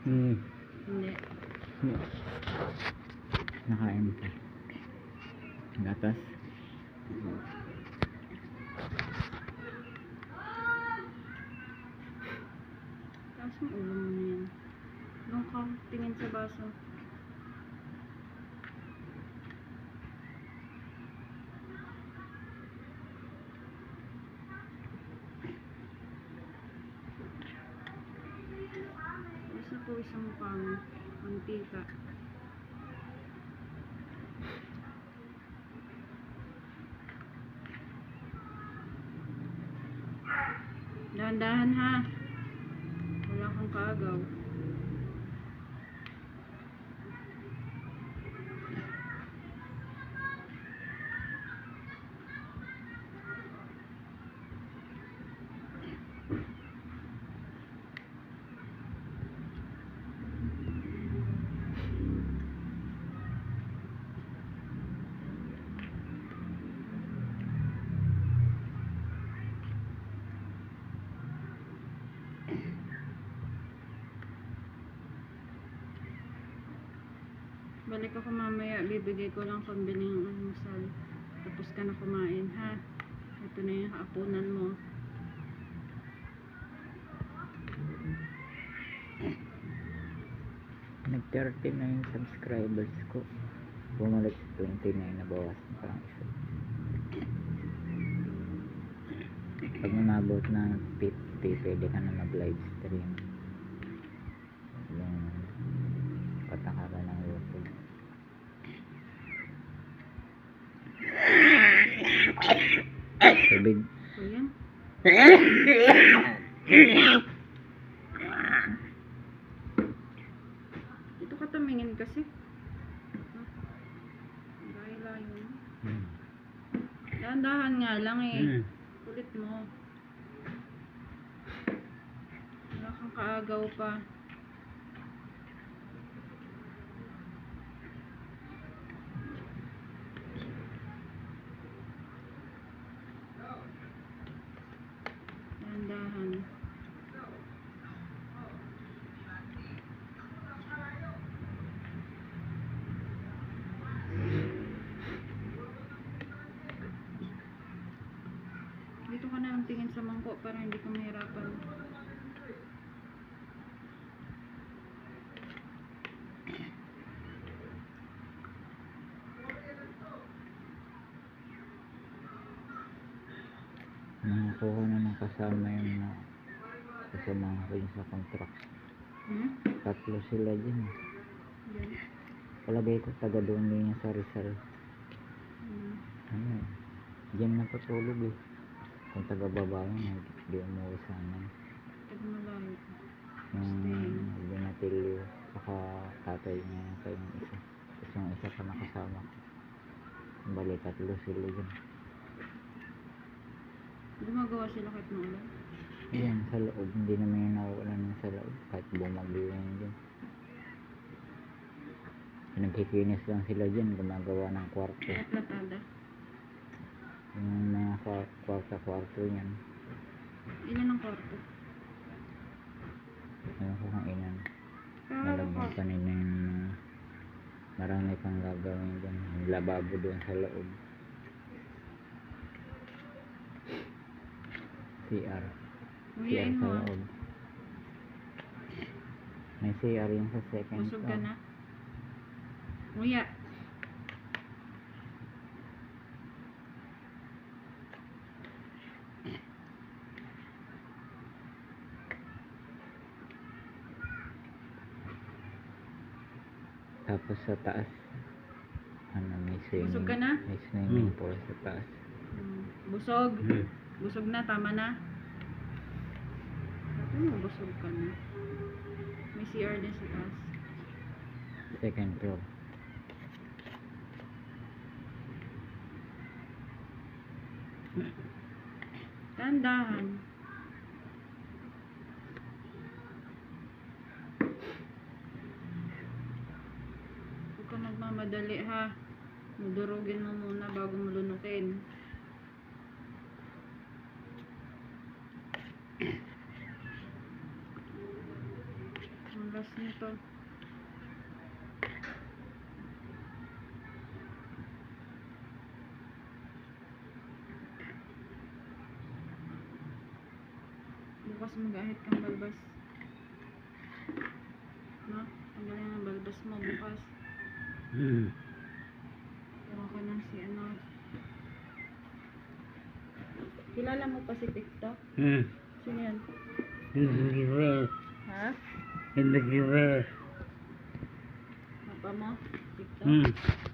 Hindi. Nakain pa. Gatas. Taas mo ulo mo na yan. Doon ka, tingin sa baso. Basta po isang mukha mo. Mantika. Dahan-dahan ha. Wala kang kaagaw. Balik ako mamaya, bibigay ko lang pambili ng almusal. Tapos ka na kumain, ha? Ito na yung haapunan mo. Nag-30 na yung subscribers ko. Bumalik sa 29 na bawas na parang isa. Pag umabot ng 50, pwede ka na mag-live stream. Yung patakaran ng YouTube. Tubig. So, yan. Ito ka tumingin kasi. Dahil layo. Dahan-dahan nga lang eh. Kulit mo. Wala kang kaagaw pa. Dahan-dahan. Dito ka na tingin sa mangkok para hindi ka mahirapan. Nakakuha na ng kasama yung mga kasama ko yun sa contract. Tatlo sila dyan. Yan. Palagay ko taga doon din yung sa Rizal. Ano, dyan napatulog eh. Kung taga babae na, di umuwi sa amin. Pag malayo. Yung binatilyo, saka tatay niya yung isa. Tapos yung isa pa nakasama ko. Bali, tatlo sila dyan. Gumagawa sila kahit maulan. Yan, sa loob. Hindi naman yung nauulan sa loob. Kahit bumagyo yan dyan. Nagkikinis lang sila dyan. Gumagawa ng kwarto. At latada. Yung mga kwarto yan. Ilan ang kwarto? Ayun ko kung ilan. Pero Nalagyan pa nila yung marami pang gagawin dyan. Yung lababo doon sa loob. CR. Uyain sa mo. loob. May CR yung sa second Busog ka floor. na. Uya. Tapos sa taas, ano, may swimming, Busog ka na? may swimming pool sa taas. Busog. Busog na, tama na. Ano, busog ka na. May CR din sa taas. Second floor. Tandahan. Huwag ka magmamadali ha. Mudurugin mo muna bago mo lunukin. Wala bukas nito. Bukas mag-ahit kang balbas. No? Tanggalin ang balbas mo bukas. Ewan ko na si ano. Kilala mo pa si TikTok? Sino yan? Ha? Papa mo? TikTok?